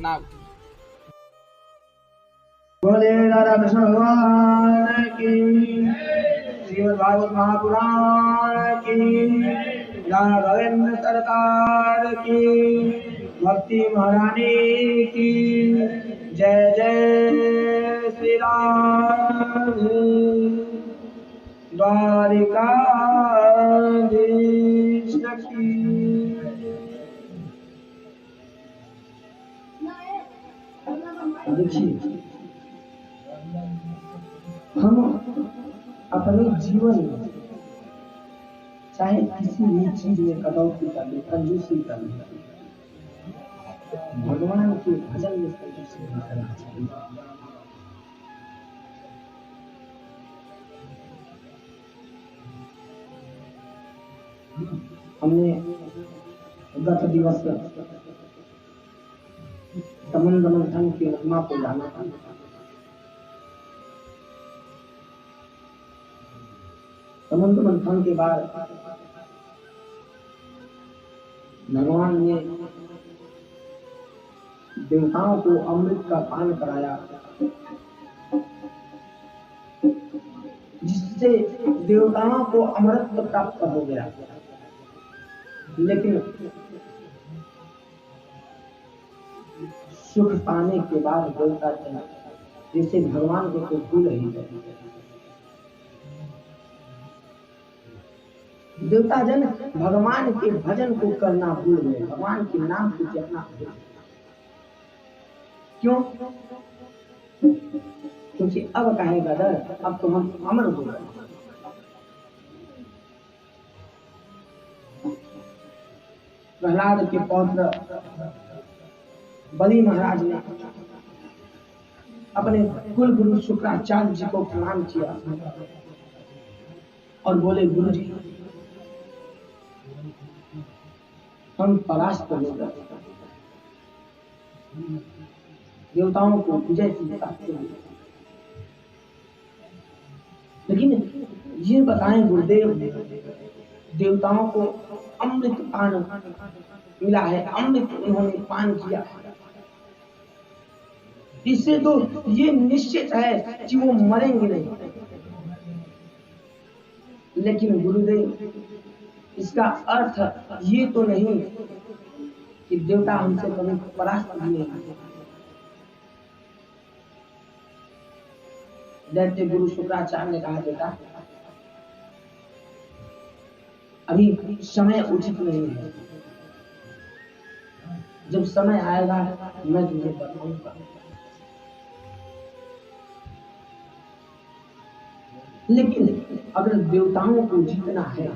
सुनाओ। बोले राधा कृष्ण भगवान की, श्रीमद् भागवत महापुराण की, राघवेंद्र सरकार की, भक्ति महारानी की जय जय श्री राम। द्वारिकाधीश की देखिए, हम अपने जीवन में चाहे किसी भी चीज में कटौती कर ले, कंजूसी कर ले, भगवान के भजन में कंजूसी नहीं करना चाहिए। हमने गत दिवस दमन मंथन की महिमा को जाना था। दमन मंथन के बाद भगवान ने देवताओं को अमृत का पान कराया, जिससे देवताओं को अमृत प्राप्त हो गया। लेकिन सुख पाने के बाद देवता जन जैसे भगवान को तो भूल ही गए। देवता जन भगवान के भजन को करना भूल गए, भगवान के नाम को जपना भूल गए। क्यों? क्योंकि अब कहेगा डर, अब तो हम अमर हो गए। प्रहलाद के पौत्र बलि महाराज ने अपने कुल गुरु शुक्राचार्य जी को प्रणाम किया और बोले, गुरु जी हम परास्त हो गए, देवताओं को विजय की प्राप्ति हुई। लेकिन ये बताएं गुरुदेव, देवताओं को अमृत पान मिला है, अमृत उन्होंने पान किया, इससे तो ये निश्चित है कि वो मरेंगे नहीं। लेकिन गुरुदेव, इसका अर्थ ये तो नहीं कि देवता हमसे कभी परास्त नहीं है। दैत्य गुरु शुक्राचार्य ने कहा, बेटा अभी समय उचित नहीं है, जब समय आएगा मैं तुझे बताऊंगा। लेकिन अगर देवताओं को जीतना है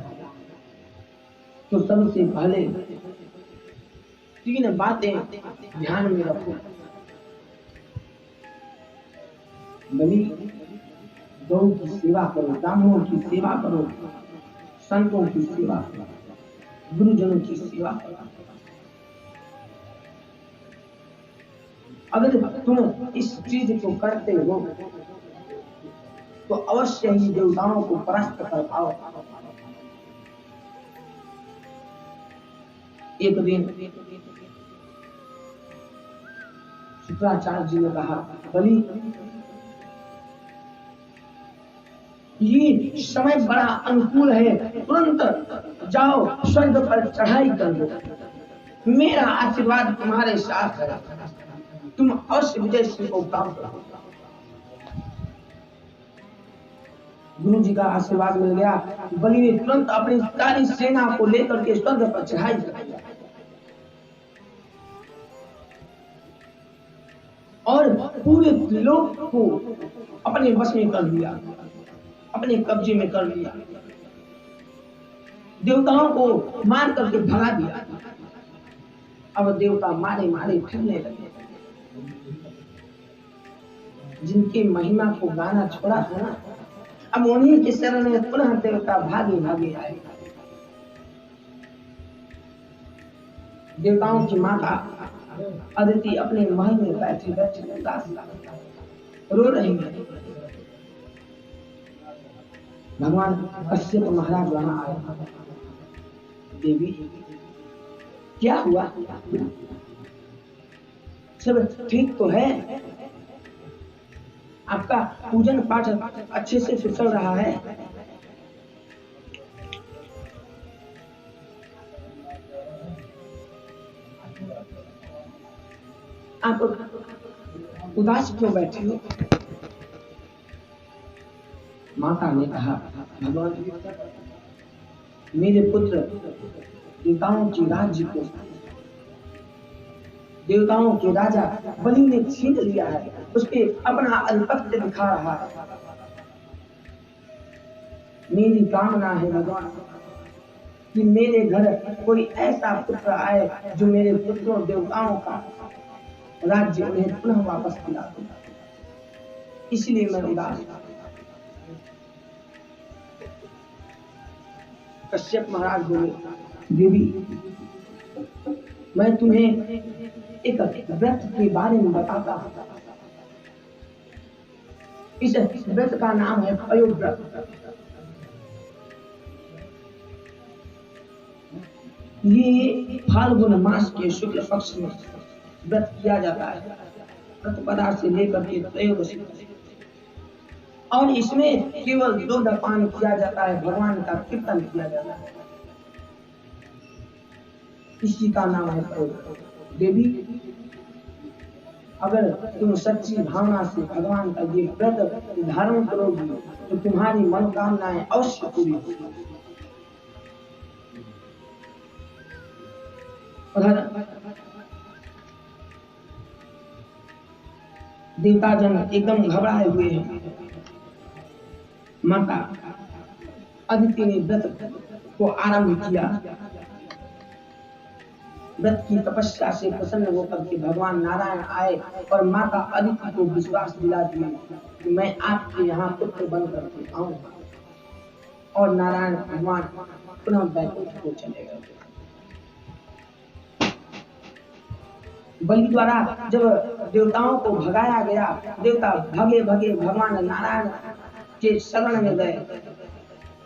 तो सबसे पहले 3 बातें ध्यान में रखो। बलि गौ की सेवा करो, ब्राह्मणों की सेवा करो, संतों की सेवा करो, गुरुजनों की सेवा करो। अगर तुम इस चीज को करते हो तो अवश्य ही देवताओं को परास्त कर पाओ। एक दिन शुक्राचार्य जी ने कहा, बलि ये समय बड़ा अनुकूल है, तुरंत जाओ स्वर्ग पर चढ़ाई कर दो, मेरा आशीर्वाद तुम्हारे साथ है, तुम अवश्य विजय सिंह को प्राप्त करो। गुरु जी का आशीर्वाद मिल गया। बलि ने तुरंत अपनी सारी सेना को लेकर के स्वर्ग पर चढ़ाई कर दिया और पूरे त्रिलोक को अपने वश में कर लिया, अपने कब्जे में कर लिया, देवताओं को मार करके भगा दिया। अब देवता मारे मारे फिरने लगे। जिनकी महिमा को गाना छोड़ा था ना, अब उन्हीं के शरण में पुनः देवता भागे भागे आए। देवताओं की माता अदिति अपने महल में बैठे बैठे उदास रो रही है। भगवान कश्यप महाराज वहां आए। देवी क्या हुआ? सब ठीक तो है? आपका पूजन पाठ अच्छे से चल रहा है? आप उदास क्यों बैठे हो? माता ने कहा, भगवान मेरे पुत्र देवताओं के राज्य को देवताओं के राजा बलि ने छीन लिया है, उसके अपना आधिपत्य दिखा रहा है। मेरी कामना है भगवान कि मेरे घर कोई ऐसा पुत्र आए जो मेरे पुत्रों देवताओं का राज्य उन्हें पुनः वापस दिला दे। इसलिए मैं उदास। कश्यप महाराज बोले, देवी मैं तुम्हें एक व्रत के बारे में बताता हूं। इस व्रत का नाम है पयोव्रत। ये फाल्गुन मास के शुक्ल पक्ष में व्रत किया जाता है, प्रतिपदा से लेकर के त्रयोदशी, और इसमें केवल दूधपान किया जाता है, भगवान का कीर्तन किया जाता है। इसी का नाम है पयोव्रत। देवी अगर तुम सच्ची भावना से भगवान का ये व्रत धारण करोगी तो तुम्हारी मनोकामनाएं अवश्य पूरी होगी। देवता जन एकदम घबराए हुए हैं। माता अदिति ने व्रत को आरंभ किया। व्रत की तपस्या से प्रसन्न होकर के भगवान नारायण आए और माता अदिति को विश्वास दिला दिया कि मैं आपके यहाँ पुत्र बन करके आऊंगा, और नारायण भगवान पुनः वैकुंठ को चले गए। बलि द्वारा जब देवताओं को भगाया गया, देवता भगे भगे भगवान नारायण के शरण में गए,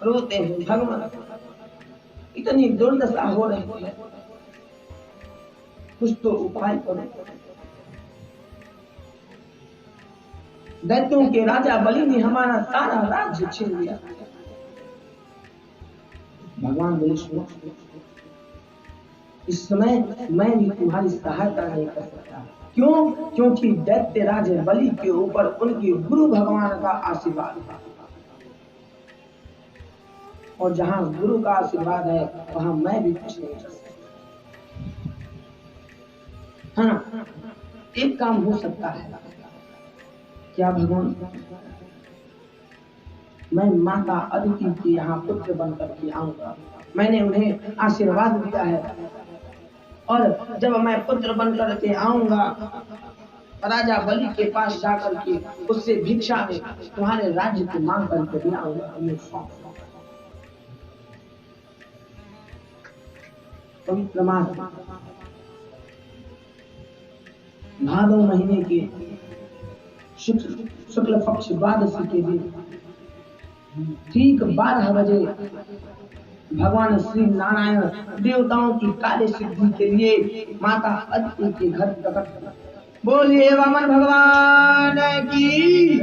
रोते हैं, भगवान इतनी दुर्दशा हो रही है, कुछ तो उपाय करो। दैत्यों के राजा बलि ने हमारा सारा राज्य छीन लिया। भगवान बोले, सुनो, इस समय मैं भी तुम्हारी सहायता नहीं कर सकता। क्यों? क्योंकि दैत्य राजा बलि के ऊपर उनके गुरु भगवान का आशीर्वाद था, और जहां गुरु का आशीर्वाद है वहां मैं भी कुछ नहीं कर सकता। हाँ, एक काम हो सकता है। क्या भगवान? मैं माता अदिति के यहाँ पुत्र बनकर के आऊंगा। मैंने उन्हें आशीर्वाद दिया है, और जब मैं पुत्र बनकर के आऊंगा, राजा बलि के पास जाकर के उससे भिक्षा में तुम्हारे राज्य को मांग करके ले आऊंगा। पवित्र मास भादव महीने के शुक्ल पक्ष द्वादशी के दिन ठीक 12 बजे भगवान श्री नारायण देवताओं की कार्य सिद्धि के लिए माता अदिति के घर प्रकट हुए। बोलिए वामन भगवान की।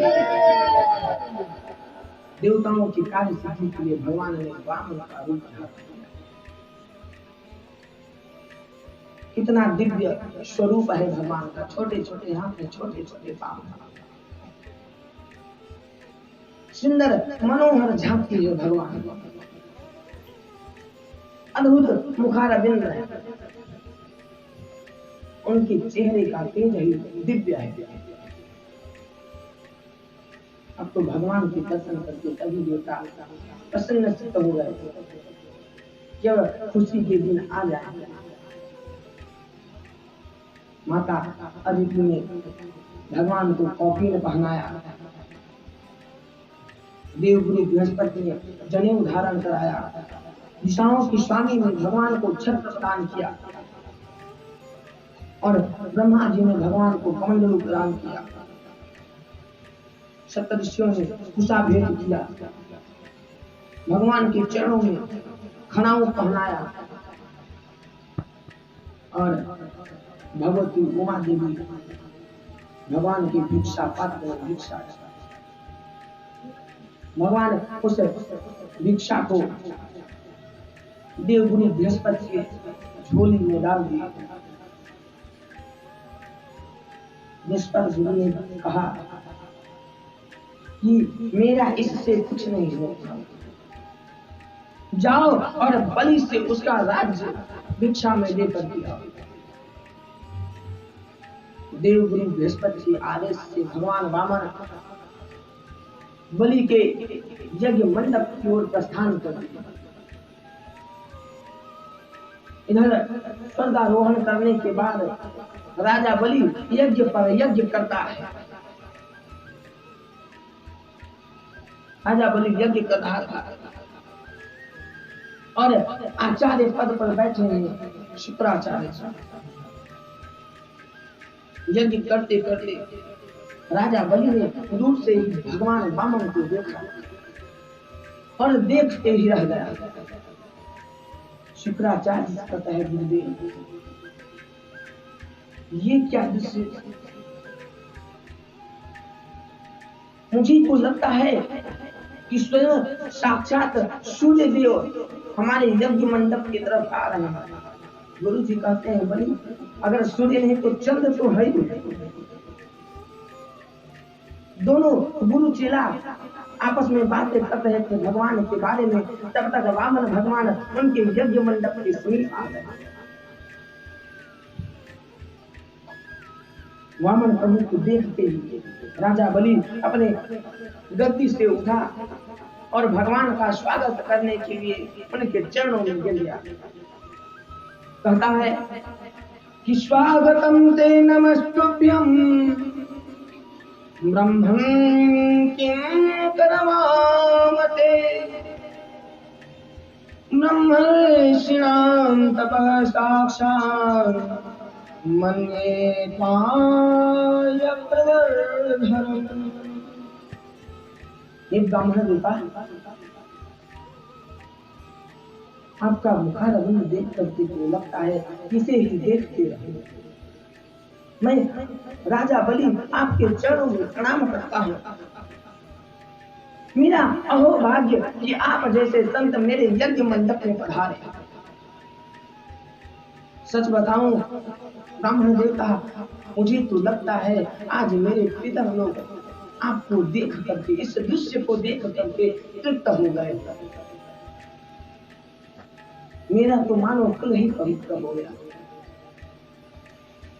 देवताओं की कार्य सिद्धि के लिए भगवान ने वामन का रूप धारण किया। कितना दिव्य स्वरूप है भगवान का। छोटे छोटे हाथ में छोटे छोटे पांव, सुंदर मनोहर झांकी है भगवान। अद्भुत मुखारविंद है, उनके चेहरे का तेज ही दिव्य है। अब तो भगवान के दर्शन करके सभी देवता प्रसन्न चित्त हो गए। जब खुशी के दिन आ जाए, माता अदिति ने भगवान को कौपीन पहनाया, देवगुरु बृहस्पति ने जनेऊ धारण कराया, दिशाओं की स्वामी ने भगवान को छत्र प्रदान किया, और ब्रह्मा जी ने भगवान को कमंडलू प्रदान किया। सप्तऋषियों ने कुशा भेंट किया, भगवान के चरणों में खड़ाऊ पहनाया, और भगवती उमा देवी भगवान की भिक्षा पात्र भिक्षा, भगवान उस भिक्षा को देवगुरु बृहस्पति के झोली में डाल दिया। बृहस्पति गुरु ने कहा कि मेरा इससे कुछ नहीं होगा, जाओ और बलि से उसका राज्य भिक्षा में लेकर दिया। देवगुरु बृहस्पति के आदेश से भगवान वामन बलि के यज्ञ मंडप की ओर प्रस्थान कर दिया। इधर स्वर्गारोहण करने के बाद राजा बलि यज्ञ पर यज्ञ करता है। राजा बलि यज्ञ कर रहा था और आचार्य पद पर बैठे हैं शुक्राचार्य। यज्ञ करते करते राजा बलि ने दूर से ही भगवान वामन को देखा और देखते ही रह गया। शुक्राचार्य कहता है गुरुदेव ये क्या दृश्य, मुझे तो लगता है कि स्वयं साक्षात सूर्य देव हमारे यज्ञ मंडप की तरफ आ रहे हैं। गुरु जी कहते हैं बलि अगर सूर्य नहीं तो चंद्र तो है ही। दोनों गुरु चेला आपस में बातें कर रहे थे भगवान के बारे में, तब तक वामन भगवान उनके यज्ञ मंडप के समीप आ गए। वामन प्रभु को देखते ही राजा बलि अपने गद्दी से उठा और भगवान का स्वागत करने के लिए उनके चरणों में गिर गया। कहता है कि स्वागतम ते नमस्तुभ्यं ब्रह्मं किं करवामते ब्रह्मर्षिणां तपः साक्षात् मन्ये त्वां प्रवर्धनम्। ये ब्राह्मण रूपा आपका मुखारविंद देख करके तो लगता है किसे ही देखते रहे। मैं राजा बलि आपके चरणों में प्रणाम करता हूँ। मेरा अहोभाग्य कि आप जैसे संत मेरे यज्ञ मंडप में पधारे। सच बताऊं ब्राह्मण देवता, मुझे तो लगता है आज मेरे पितर लोग आपको देख करके, इस दृश्य को देख करके तृप्त हो गए। मेरा तो मानो कुल ही पवित्र हो गया।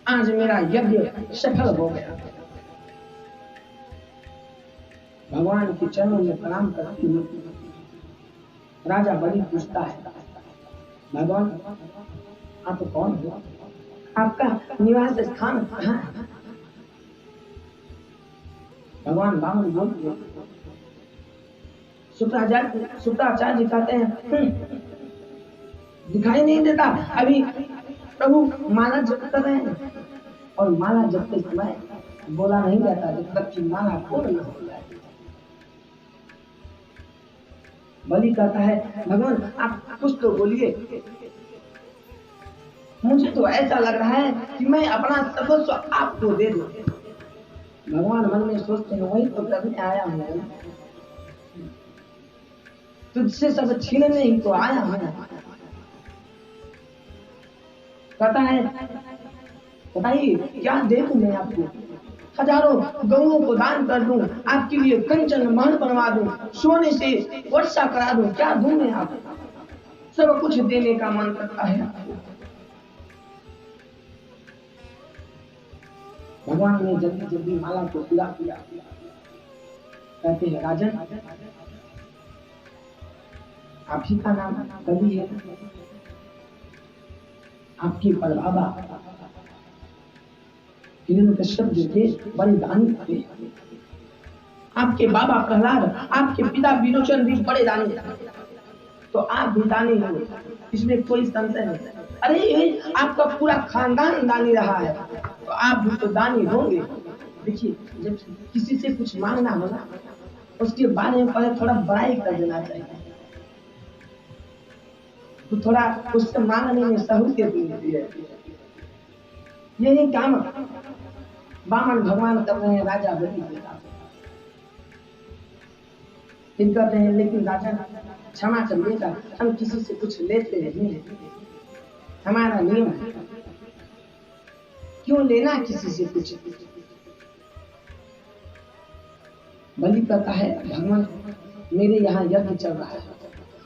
आज मेरा यज्ञ सफल हो गया। भगवान के चरणों में प्रणाम करती हुई राजा बलि पूछता है भगवान आप कौन हो, आपका निवास स्थान कहाँ है? भगवान वामन बोलते शुक्राचार्य कहते हैं दिखाई नहीं देता, अभी प्रभु माला जप कर रहे हैं और माला जपते समय बोला नहीं जाता जब तक कि माला पूर्ण न हो जाए। बलि कहता है भगवान आप कुछ तो बोलिए, मुझे तो ऐसा लग रहा है कि मैं अपना सर्वस्व आपको दे दूं। भगवान मन में सोचते हैं वही तो करने आया हूं, तुझसे सब छीनने ही तो आया हूं। कहता है बताइए क्या दे दूं मैं आपको? हजारों गौओं को दान कर दूं, आपके लिए कंचन महल बनवा दूं, सोने से वर्षा करा दूं, क्या दूं मैं आपको? सब कुछ देने का मन करता है आपको। भगवान ने जल्दी जल्दी माला को पूरा किया। कहते हैं राजन आप ही का नाम बलि है, आपके परबाबा हिरण्यकश्यप जो थे बड़े दानी थे, आपके बाबा प्रहलाद, आपके पिता विरोचन भी बड़े दानी थे, तो आप भी दानी हो, इसमें कोई संशय नहीं। अरे आपका पूरा खानदान दानी रहा है तो आप भी तो दानी होंगे। देखिए जब किसी से कुछ मांगना हो ना उसके बारे में पहले थोड़ा बड़ाई कर देना चाहिए, तो थोड़ा उससे मांगने में सहूलियत मिलती है। यही काम वामन भगवान कर रहे हैं राजा बलि के साथ। फिर कहते हैं लेकिन राजा क्षमा करिएगा, हम किसी से कुछ लेते नहीं हैं, हमारा नियम है, क्यों लेना किसी से कुछ। बलि कहता है भगवान मेरे यहाँ यज्ञ चल रहा है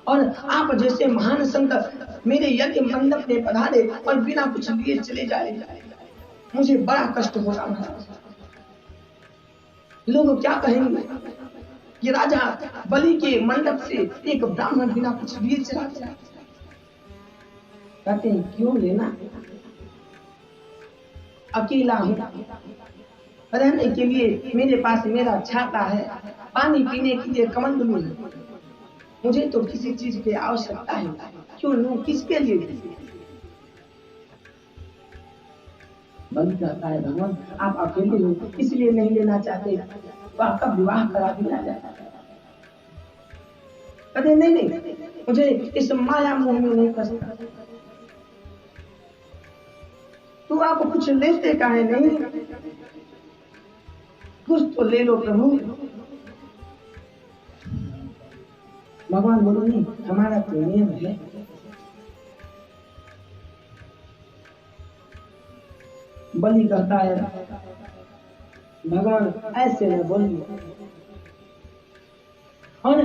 और आप जैसे महान संत मेरे यज्ञ मंडप में पधारे और बिना कुछ लिए चले जाए, मुझे बड़ा कष्ट हो रहा है। लोग क्या कहेंगे कि राजा बलि के मंडप से एक ब्राह्मण बिना कुछ लिए चला गया। कहते हैं क्यों लेना, अकेला हूं, रहने के लिए मेरे पास मेरा छाता है, पानी पीने के लिए कमंडलू है, मुझे तो किसी चीज की आवश्यकता है, क्यों लूं, किसके लिए। बलि कहता है भगवान आप अकेले हो इसलिए नहीं लेना चाहते, तो आपका विवाह करा दिया जाए। कहते नहीं, मुझे इस माया मोह में नहीं फंसना। तो आप कुछ लेते काहे नहीं, कुछ तो ले लो प्रभु। भगवान बोले नहीं, हमारा तो नियम है। बलि कहता है भगवान ऐसे न बोलिए, और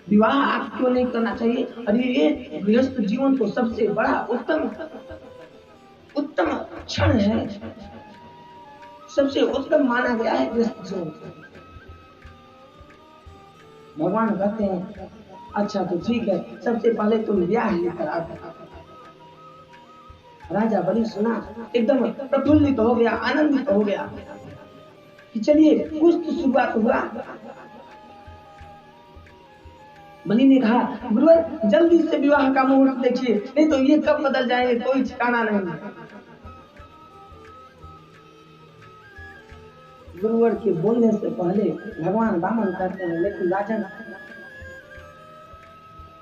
विवाह आप क्यों नहीं करना चाहिए। अरे ये गृहस्थ जीवन तो सबसे बड़ा उत्तम क्षण है, सबसे उत्तम माना गया है गृहस्थ जीवन। भगवान कहते हैं अच्छा तो ठीक है, सबसे पहले तुम ब्याह ही करा दो। राजा बलि सुना एकदम प्रफुल्लित हो गया, आनंदित हो गया कि चलिए कुछ तो शुरुआत हुआ। बलि ने कहा गुरुवर जल्दी से विवाह का मुहूर्त देखिए, नहीं तो ये कब बदल जाएंगे कोई ठिकाना नहीं। गुरुवर के बोलने से पहले भगवान वामन करते हैं लेकिन राजन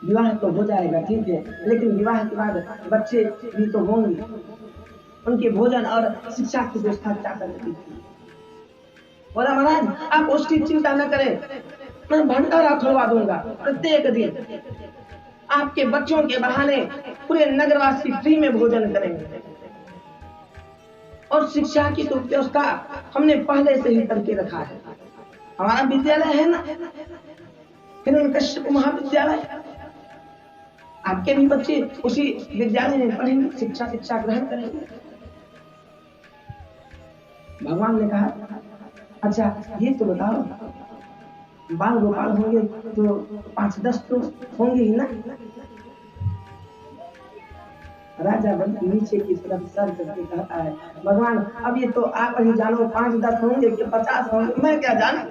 विवाह तो हो जाएगा ठीक है, लेकिन विवाह के बाद बच्चे भी तो होंगे, उनके भोजन और शिक्षा की व्यवस्था क्या करनी थी। बोला महाराज आप उसकी चिंता न करें, मैं भंडारा खुलवा दूंगा, प्रत्येक दिन आपके बच्चों के बहाने पूरे नगरवासी फ्री में भोजन करेंगे, और शिक्षा की तो व्यवस्था हमने पहले से ही करके रखा है। हमारा विद्यालय है ना हिरण्यकश्यप महाविद्यालय, आपके भी बच्चे उसी विद्यालय में पढ़ेंगे, शिक्षा ग्रहण करेंगे। भगवान ने कहा अच्छा ये तो बताओ बाल गोपाल होंगे तो 5-10 तो होंगे ही ना। राजा बलि नीचे की तरफ सर करके कहता है भगवान अब ये तो आप ही जानो, 5-10 होंगे कि 50 होंगे, मैं क्या जानूं।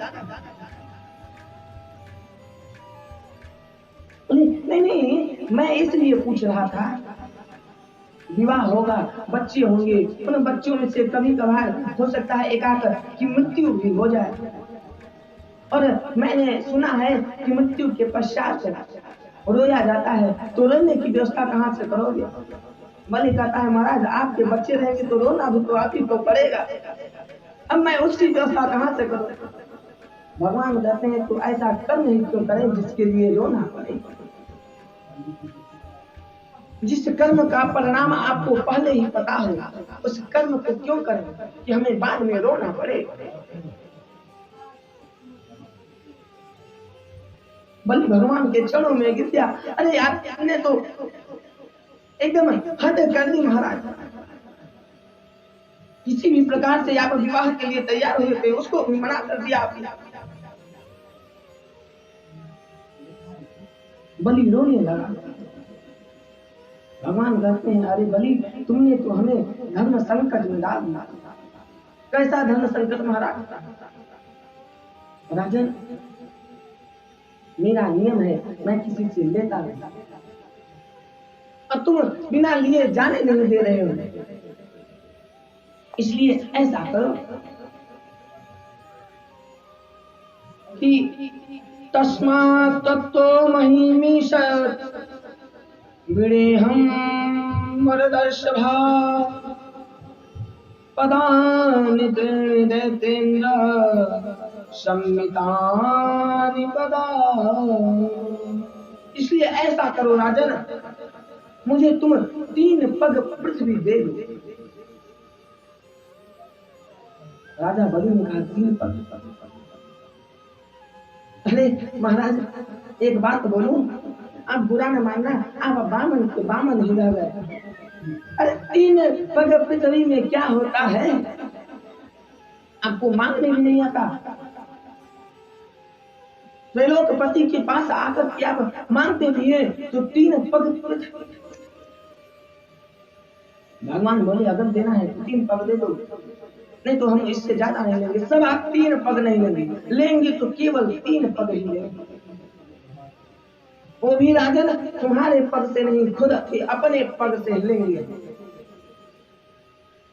नहीं, मैं इसलिए पूछ रहा था विवाह होगा, बच्चे होंगे, उन बच्चों में से कभी कभार हो सकता है एकाक की मृत्यु भी हो जाए, और मैंने सुना है कि मृत्यु के पश्चात रोया जाता है, तो रोने की व्यवस्था कहाँ से करोगे। बलि कहता है महाराज आपके बच्चे रहेंगे तो रोना भी तो आप ही को पड़ेगा, अब मैं उसकी व्यवस्था कहाँ से करूँ। भगवान कहते हैं तो ऐसा कर्म ही क्यों करें जिसके लिए रोना पड़े, जिस कर्म का परिणाम आपको पहले ही पता होगा, उस कर्म को क्यों करें कि हमें बाद में रोना पड़े। बलि भगवान के चरणों में गिर गया, अरे आपने तो एकदम हद कर दी महाराज, किसी भी प्रकार से आप विवाह के लिए तैयार हुए थे उसको मना कर दिया आपने। बलि रोने लगा। भगवान कहते हैं अरे बलि तुमने तो हमें धर्म संकट में डाल दिया। कैसा धर्म संकट महाराज। राजन मेरा नियम है मैं किसी से लेता नहीं, और तुम बिना लिए जाने नहीं दे रहे हो, इसलिए ऐसा करो कि तस्मात् तत्तो महिमीषत् विडेहं वरदर्शभा पदानि त्रिदेतेन्द्र संमितानि पदा। इसलिए ऐसा करो राजन, मुझे तुम 3 पग पृथ्वी दे दो। राजा बलि ने कहा 3 पग? अरे महाराज एक बात बोलूं, आप बुरा न मानना, आप बामन के बामन ही रह गए। अरे 3 पग पृथ्वी में क्या होता है, आपको मांगने भी नहीं आता। त्रैलोकपति के पास आकर के आप मांगते भी हैं तो 3 पग पृथ्वी। भगवान बोले अगर देना है तो 3 पग दे दो, नहीं तो हम इससे ज्यादा नहीं लेंगे। सब आप 3 पग नहीं लेंगे, लेंगे तो केवल 3 पग ही लेंगे। वो भी राजन तुम्हारे पग से नहीं, खुद अपने पग से लेंगे।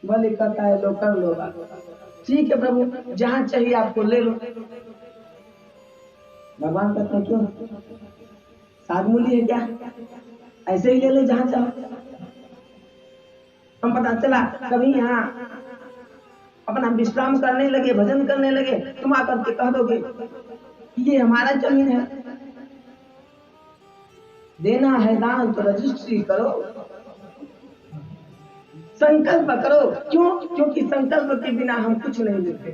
बोले कहता है लो कर लो बात, ठीक है प्रभु जहां चाहिए आपको ले लो। भगवान कहते हैं क्यों, सागमूली है क्या, ऐसे ही ले ले जहां चाहो। हम पता चला कभी यहाँ अपना विश्राम करने लगे, भजन करने लगे, तुम आकर के कह दोगे ये हमारा जमीन है, देना है दान तो रजिस्ट्री करो, संकल्प करो। क्यों? क्योंकि संकल्प के बिना हम कुछ नहीं लेते।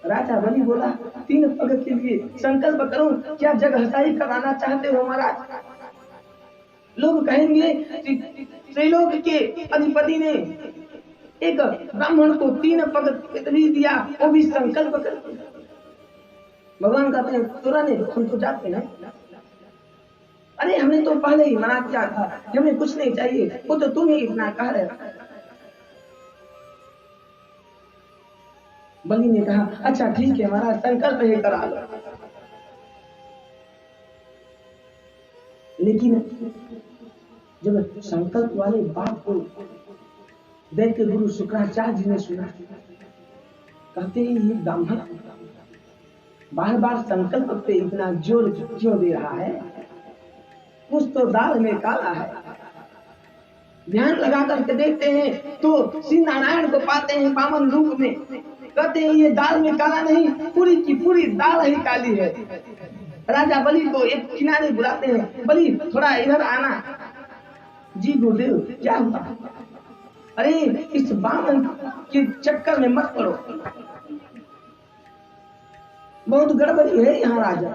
राजा बलि बोला 3 पग के लिए संकल्प करो, क्या जगहसाई कराना चाहते हो महाराज? लोग कहेंगे त्रिलोक के अधिपति ने एक ब्राह्मण को 3 पग पृथ्वी दिया, वो भी संकल्प कर। भगवान कहते हैं तुरंत हम तो जाते हैं। अरे हमने तो पहले ही मना किया था, हमें कुछ नहीं चाहिए, वो तो तुम ही इतना कह रहे हो। बलि ने कहा अच्छा ठीक है महाराज संकल्प ही करा लो। लेकिन जब संकल्प वाले बात को दैत्य गुरु शुक्राचार्य जी ने सुना, कहते हैं ये ब्राह्मण बार बार संकल्प पे इतना जोर क्यों दे रहा है, कुछ तो दाल में काला है। ध्यान लगा करके देखते हैं तो श्री नारायण को पाते हैं बामन रूप में। कहते हैं ये दाल में काला नहीं, पूरी की पूरी दाल ही काली है। राजा बलि को एक किनारे बुलाते हैं, बलि थोड़ा इधर आना। जी गुरुदेव क्या हुआ? अरे इस बामन के चक्कर में मत पड़ो, बहुत गड़बड़ी है यहाँ राजा।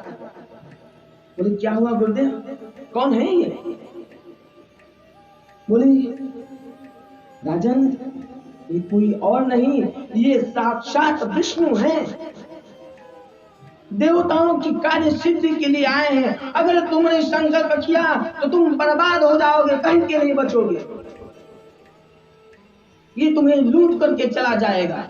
बोले क्या हुआ गुरुदेव, कौन है ये? बोले राजन ये कोई और नहीं, ये साक्षात विष्णु हैं, देवताओं की कार्य सिद्धि के लिए आए हैं। अगर तुमने संकल्प किया तो तुम बर्बाद हो जाओगे, कहीं के नहीं बचोगे। ये तुम्हें लूट करके चला जाएगा।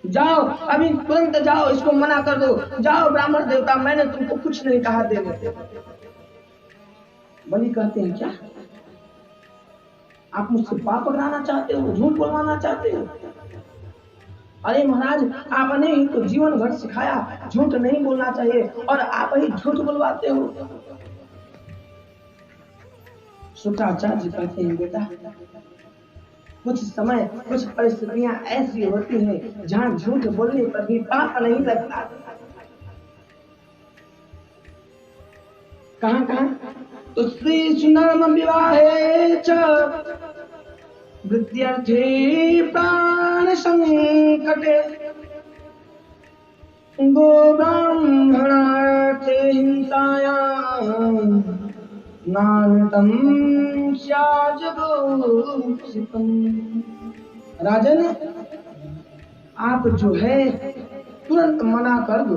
जाओ अभी तुरंत जाओ, इसको मना कर दो। जाओ ब्राह्मण देवता, मैंने तुमको कुछ नहीं कहा देने। बलि कहते हैं क्या आप मुझसे पाप पकड़ाना चाहते हो, झूठ बोलवाना चाहते हो? अरे महाराज आपने ही तो जीवन भर सिखाया झूठ नहीं बोलना चाहिए, और आप ही झूठ बोलवाते हो। शुक्राचार्य जी कहते हैं बेटा कुछ समय कुछ परिस्थितियां ऐसी होती हैं जहां झूठ बोलने पर भी पाप नहीं लगता। कहां कहां? तो श्री सुनर्म विवाहे च वृद्ध्यर्थे प्राण संकटे गो ब्राह्मणार्थे हिंसायां नानतम स्याजगोषितम। राजन आप जो है तुरंत मना कर दो।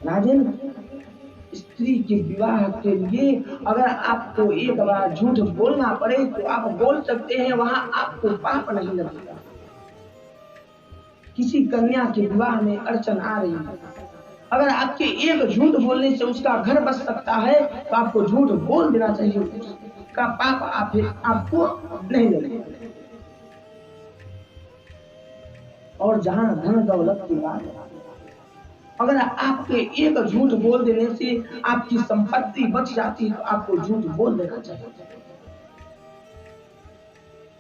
राजन स्त्री के विवाह के लिए अगर आपको एक बार झूठ बोलना पड़े तो आप बोल सकते हैं, वहां आपको पाप नहीं लगेगा। किसी कन्या के विवाह में अड़चन आ रही है, अगर आपके एक झूठ बोलने से उसका घर बच सकता है तो आपको झूठ बोल देना चाहिए, उसका पाप आपको नहीं लगेगा। और जहां धन दौलत की बात है, अगर आपके एक झूठ बोल देने से आपकी संपत्ति बच जाती है तो आपको झूठ बोल देना चाहिए।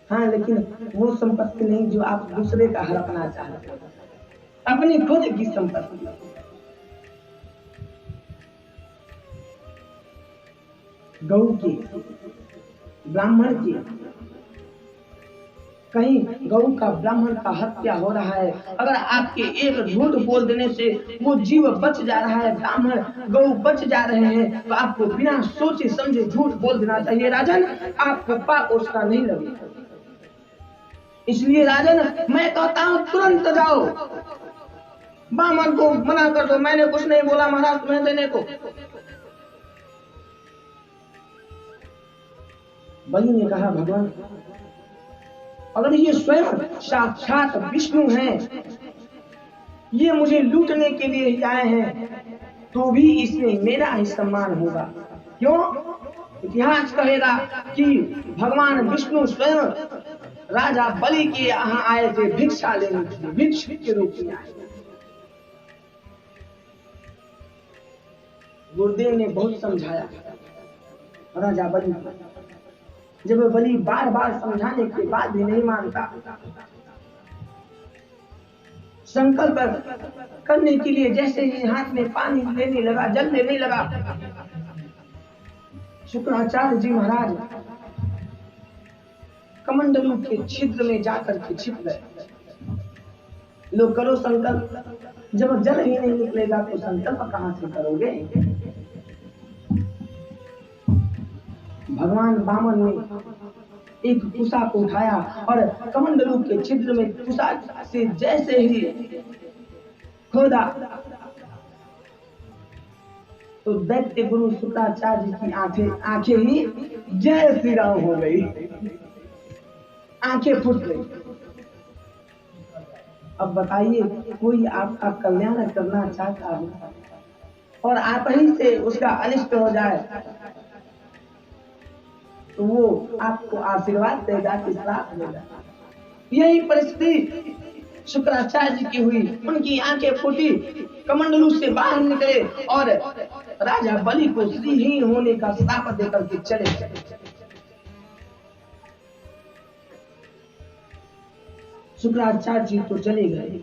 हाँ, लेकिन वो संपत्ति नहीं जो आप दूसरे का हड़पना चाहते हैं, अपनी खुद की संपत्ति। गौ की, ब्राह्मण की, कहीं गौ का ब्राह्मण का हत्या हो रहा है, अगर आपके एक झूठ बोल देने से वो जीव बच जा रहा है, ब्राह्मण गौ बच जा रहे हैं, तो आपको बिना सोचे समझे झूठ बोल देना चाहिए राजन, आपको पाप उसका नहीं लगेगा। इसलिए राजन मैं कहता हूं तुरंत जाओ, ब्राह्मण को मना कर दो, मैंने कुछ नहीं बोला महाराज तुम्हें देने को। बलि ने कहा भगवान अगर ये स्वयं साक्षात विष्णु हैं, ये मुझे लूटने के लिए ही आए हैं, तो भी इसमें मेरा ही सम्मान होगा। क्यों? इतिहास कहेगा कि भगवान विष्णु स्वयं राजा बलि के यहाँ आए थे भिक्षा लेने के लिए, भिक्षुक के रूप में आए। गुरुदेव ने बहुत समझाया राजा बलि को। जब बलि बार बार समझाने के बाद भी नहीं मानता, संकल्प करने के लिए जैसे ही हाथ में पानी लेने लगा, जल लेने लगा, शुक्राचार्य जी महाराज कमंडलू के छिद्र में जाकर के छिप गए। लोग करो संकल्प, जब जल ही नहीं निकलेगा तो संकल्प कहां से करोगे? भगवान वामन ने एक कुशा को उठाया और कमंडलू के छिद्र में कुशा से जैसे ही खोदा तो दैत्य गुरु शुक्राचार्य की आंखें ही जय श्री राम हो गई, आंखें फूट गई। अब बताइए कोई आपका कल्याण करना चाहता है और आप ही से उसका अनिष्ट हो जाए तो वो आपको आशीर्वाद देगा कि श्राप देगा? यही परिस्थिति शुक्राचार्य जी की हुई, उनकी आंखें फूटी, कमंडलू से बाहर निकले और राजा बलि को श्रीहीन होने का श्राप देकर के चले। शुक्राचार्य जी तो चले गए।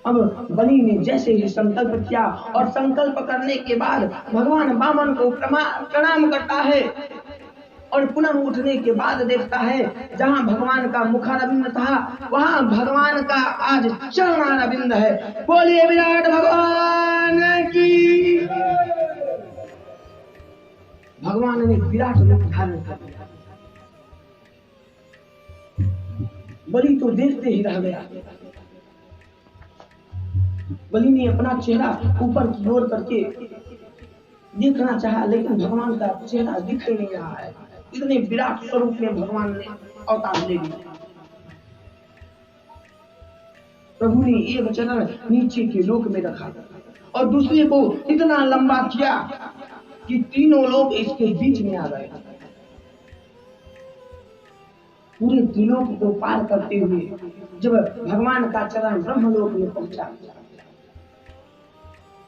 अब बलि ने जैसे ही संकल्प किया और संकल्प करने के बाद भगवान वामन को प्रणाम करता है और पुनः उठने के बाद देखता है जहां भगवान का मुखारविंद था वहां भगवान का आज चरणारविंद है। बोलिए विराट भगवान की। भगवान ने विराट रूप धारण कर लिया। बलि तो देखते ही रह गया। बलि ने अपना चेहरा ऊपर की ओर करके देखना चाहा, लेकिन भगवान का चेहरा दिख ही नहीं रहा है। इतने विराट स्वरूप में भगवान ने अवतार ले लिया। प्रभु ने एक चरण नीचे के लोक में रखा और दूसरे को इतना लंबा किया कि तीनों लोग इसके बीच में आ गए। पूरे त्रिलोक को पार करते हुए जब भगवान का चरण ब्रह्मलोक में पहुंचा,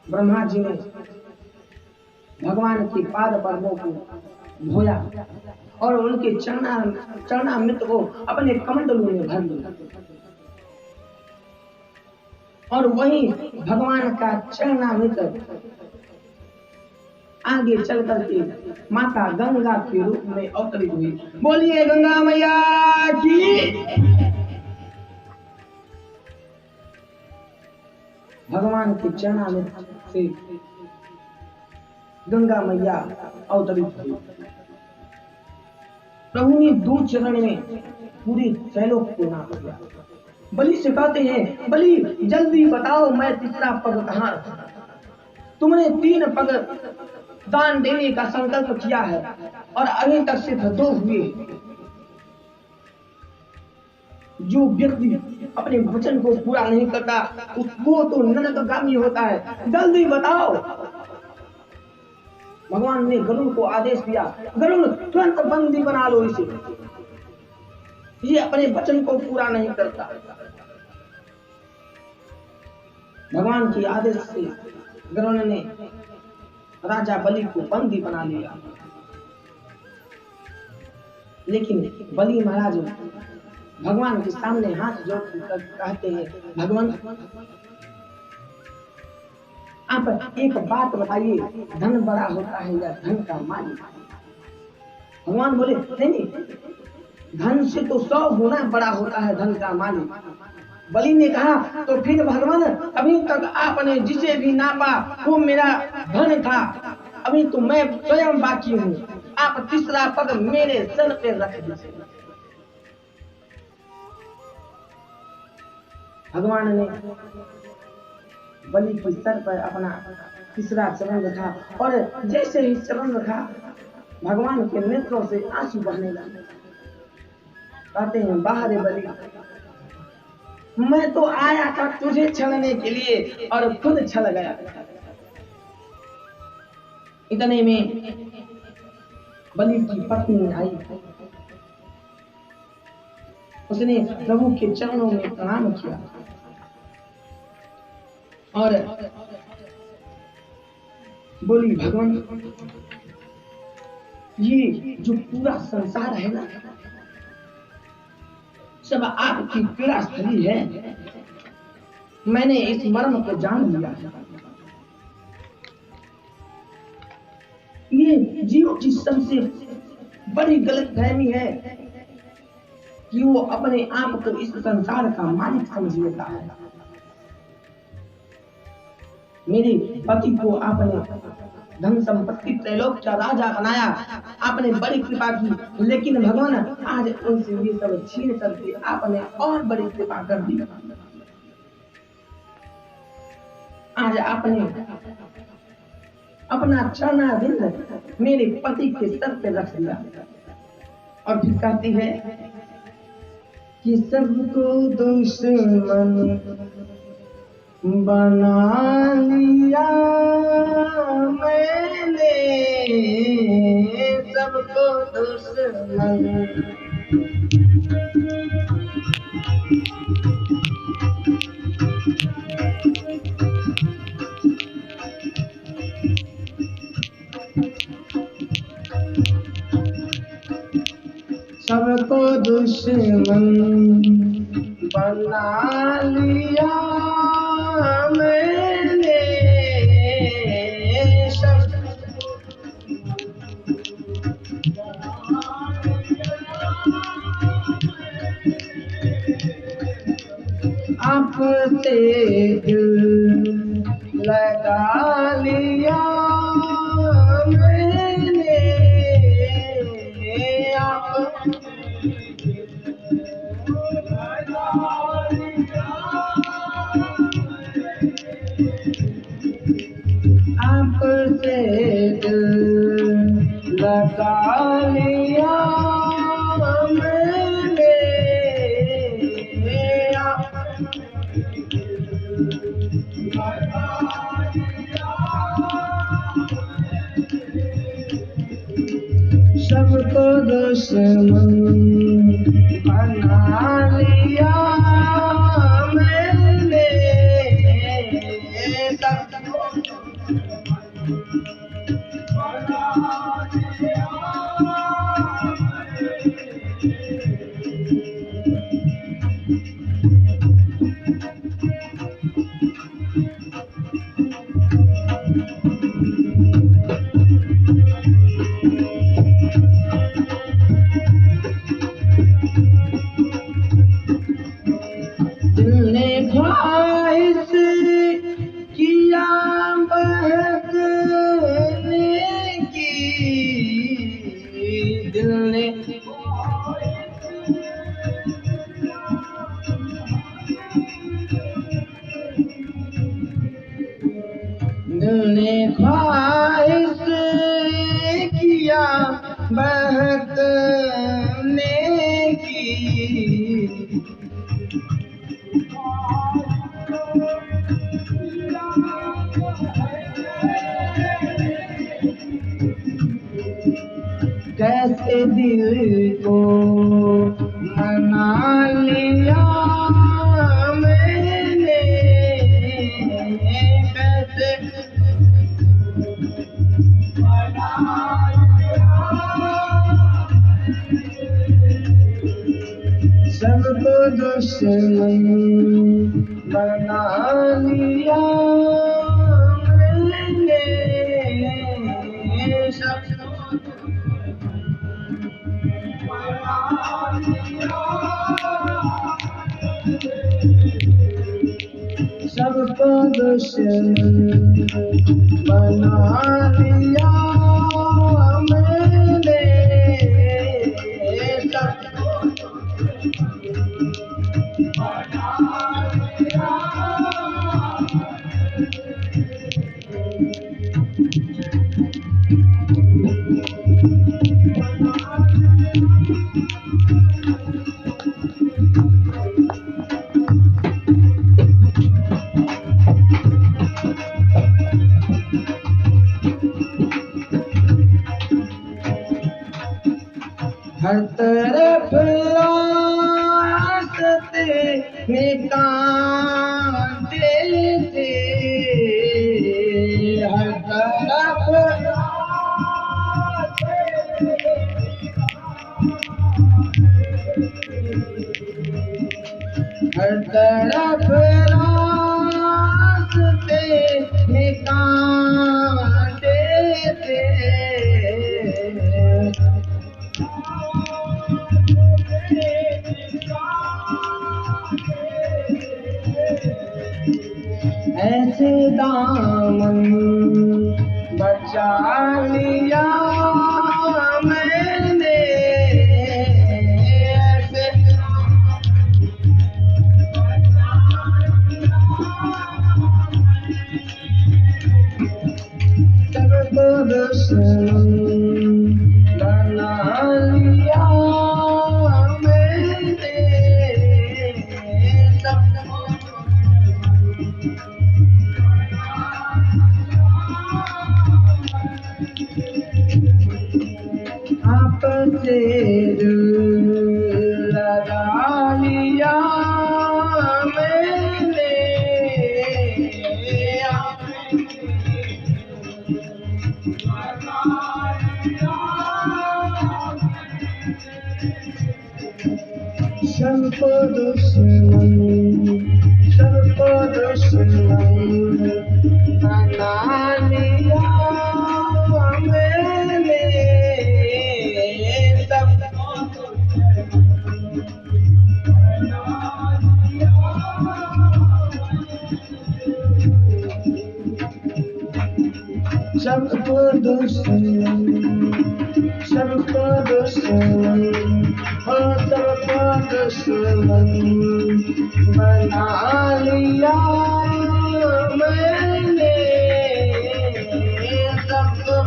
ब्रह्मा जी ने भगवान के पाद पद्मों को धोया और उनके चरणामृत को अपने कमंडलों में भर लिया और वहीं भगवान का चरणामृत आगे चल करके माता गंगा के रूप में अवतरित हुई। बोलिए गंगा मैया की। भगवान के चरणामृत से गंगा मैया अवतरित हुई। प्रभु ने 2 चरण में पूरे त्रैलोक को नाप दिया। बलि से कहते हैं, बलि जल्दी बताओ मैं तीसरा पग कहाँ रखूं? तुमने 3 पग दान देने का संकल्प किया है और अभी तक सिर्फ 2 हुए। जो व्यक्ति अपने वचन को पूरा नहीं करता वो तो नरकगामी होता है, जल्दी बताओ। भगवान ने गरुड़ को आदेश दिया, गरुड़ तुरंत बंदी बना लो इसे, ये अपने वचन को पूरा नहीं करता। भगवान के आदेश से गरुड़ ने राजा बलि को बंदी बना लिया। लेकिन बलि महाराज भगवान के सामने हाथ जोड़कर कहते हैं, भगवान आप एक बात बताइए, धन बड़ा होता है या धन का मालिक? भगवान बोले नहीं, धन से तो 100 गुना बड़ा होता है धन का मालिक। बलि ने कहा, तो फिर भगवान अभी तक आपने जिसे भी नापा वो मेरा धन था, अभी तो मैं स्वयं बाकी हूँ, आप तीसरा पग मेरे सर पे रख दीजिए। भगवान ने बलि के सर पर अपना तीसरा चरण रखा और जैसे ही चरण रखा भगवान के नेत्रों से आंसू बहने लगे। कहते हैं, बाहर बलि, मैं तो आया था तुझे छलने के लिए और खुद छल गया। इतने में बलि की पत्नी आई, उसने प्रभु के चरणों में प्रणाम किया और बोली, भगवान ये जो पूरा संसार है ना, सब आपकी पीड़ा स्थली है। मैंने इस मर्म को जान लिया है। ये जीव की सबसे बड़ी गलतफहमी है कि वो अपने आप को इस संसार का मालिक समझ लेता है। मेरे पति को आपने धन संपत्ति त्रैलोक का राजा बनाया, आपने बड़ी कृपा की, लेकिन भगवान आज उनसे ये सब छीन करके आपने और बड़ी कृपा कर दी। आज आपने अपना चरणारविंद मेरे पति के सर पे रख दिया। और फिर कहती है कि सबको दुश्मन बना लिया मैंने, सबको दुश्मन। सबको दुश्मन बना लिया मैंने, आपसे दिल लगा लिया मैंने, आपसे दिल लगा लिया मैंने, सबको दुश्मन बना लिया मैंने, ने ख्वाहिश किया बहकने की, कैसे दिल को मना लिया मैंने, सबको दुश्मन बना लिया मैंने, सबको दुश्मन बना लिया मैंने, हर तरफ रास्ते निकालते थे, हर तरफ हर तरफ रास्ते निकालते थे, ऐसे दामन बचा लिया मैंने, ऐसे सबको दुश्मन बना लिया मैंने, आपसे लगा लिया मैंने, सबको दुश्मन बना लिया मैंने, सबको दुश्मन हो, सबको दुश्मन बना लिया मैंने, सबको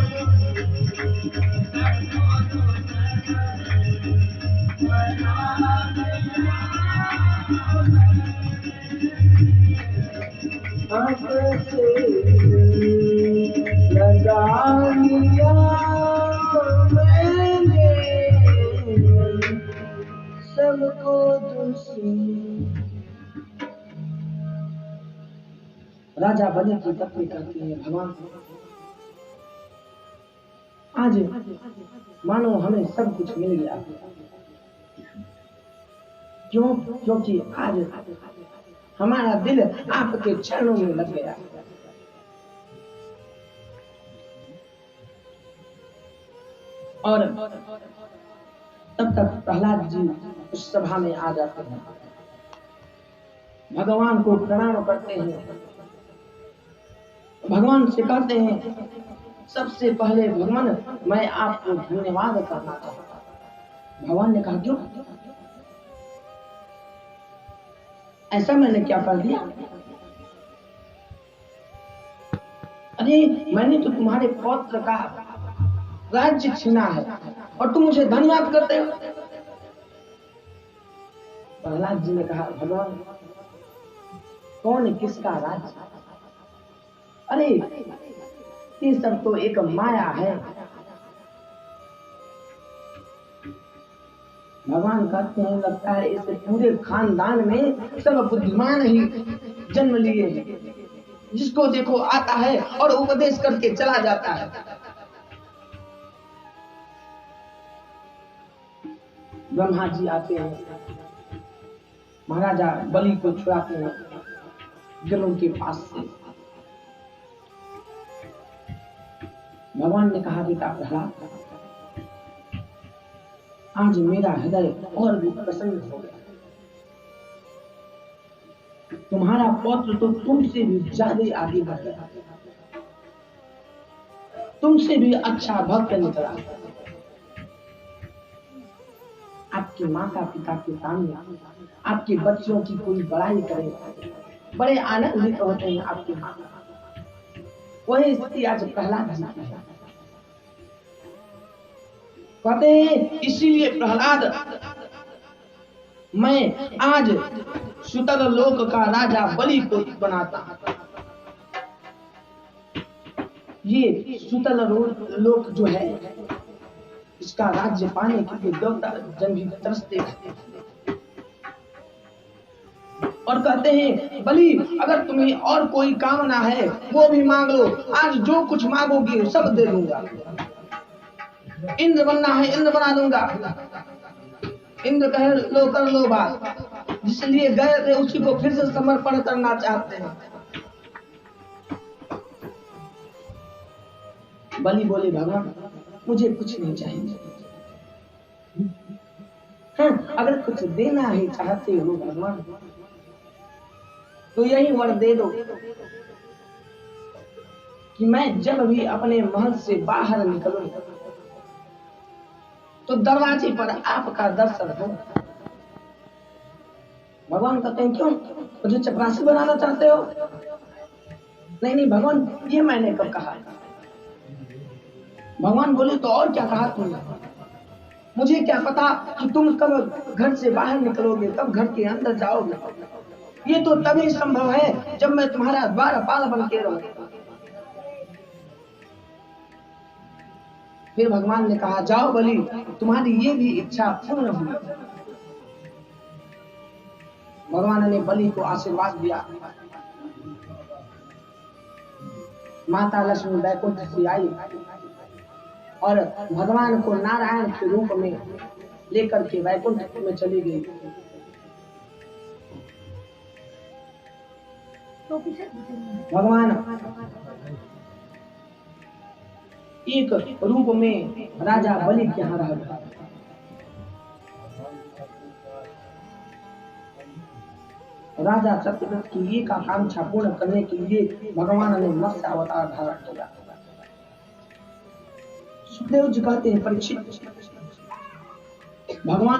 आपसे लगा लिया मैंने, सबको दुश्मन। राजा बने की तपनी करती है भगवान, आज मानो हमें सब कुछ मिल गया, क्यों? क्योंकि आज हमारा दिल आपके चरणों में लग गया। और तब तक प्रहलाद जी उस सभा में आ जाते हैं, भगवान को प्रणाम करते हैं, भगवान से कहते हैं सबसे पहले भगवान मैं आपको धन्यवाद करना चाहता हूं। भगवान ने कहा क्यों? ऐसा मैंने क्या कर दिया? अरे मैंने तो तुम्हारे पौत्र का राज्य छीना है और तुम मुझे धन्यवाद करते हो। प्रहलाद जी ने कहा भगवान कौन किसका राज्य? अरे ये सब तो एक माया है। भगवान कहते हैं लगता है इस पूरे खानदान में सब बुद्धिमान ही जन्म लिए हैं, जिसको देखो आता है और उपदेश करके चला जाता है। ब्रह्मा जी आते हैं, महाराजा बलि को छुड़ाते हैं गरुड़ के पास से। भगवान ने कहा, बेटा प्रहलाद, आज मेरा हृदय और भी प्रसन्न हो गया। तुम्हारा पौत्र तो तुमसे भी ज्यादा आगे बढ़ गया, तुमसे भी अच्छा भक्त निकला। आपके माता पिता के सामने आपके बच्चों की कोई बड़ाई करे, बड़े आनंदित होते हैं आपके माता। वही स्थिति आज प्रहलाद जी की है। कहते हैं इसीलिए प्रहलाद, मैं आज सुतर लोक का राजा बलि को बनाता। ये सुतल लोक जो है, इसका राज्य पाने के लिए देवता जन भी तरसते हैं और कहते हैं, बलि अगर तुम्हें और कोई कामना है वो भी मांग लो, आज जो कुछ मांगोगे सब दे दूंगा। इंद्र बनना है इंद्र बना दूंगा। इंद्र कहे लो कर लो बात, जिसलिए गए थे उसी को फिर से समर्पण करना चाहते हैं। बलि बोले, भगवान मुझे कुछ नहीं चाहिए। हाँ, अगर कुछ देना है चाहते हो भगवान तो यही वर दे दो कि मैं जब भी अपने महल से बाहर निकलूं तो दरवाजे पर आपका दर्शन हो। भगवान कहते हैं, क्यों मुझे चपरासी बनाना चाहते हो? नहीं नहीं भगवान, ये मैंने कब कहा? भगवान बोले, तो और क्या कहा तुमने? मुझे क्या पता कि तुम कब घर से बाहर निकलोगे, कब घर के अंदर जाओगे। ये तो तभी संभव है जब मैं तुम्हारा द्वारपाल बन के रहूं। फिर भगवान ने कहा, जाओ बलि, तुम्हारी ये भी इच्छा पूर्ण हुई। भगवान ने बलि को आशीर्वाद दिया। माता लक्ष्मी वैकुंठ से आई और भगवान को नारायण के रूप में लेकर के वैकुंठ में चली गई। भगवान एक रूप में राजा बलि के यहाँ रह गए। राजा चक्रवर्ती की एक आकांक्षा पूर्ण करने के लिए भगवान ने मत्स्य अवतार धारण किया। सुखदेव जी कहते हैं, परीक्षित, भगवान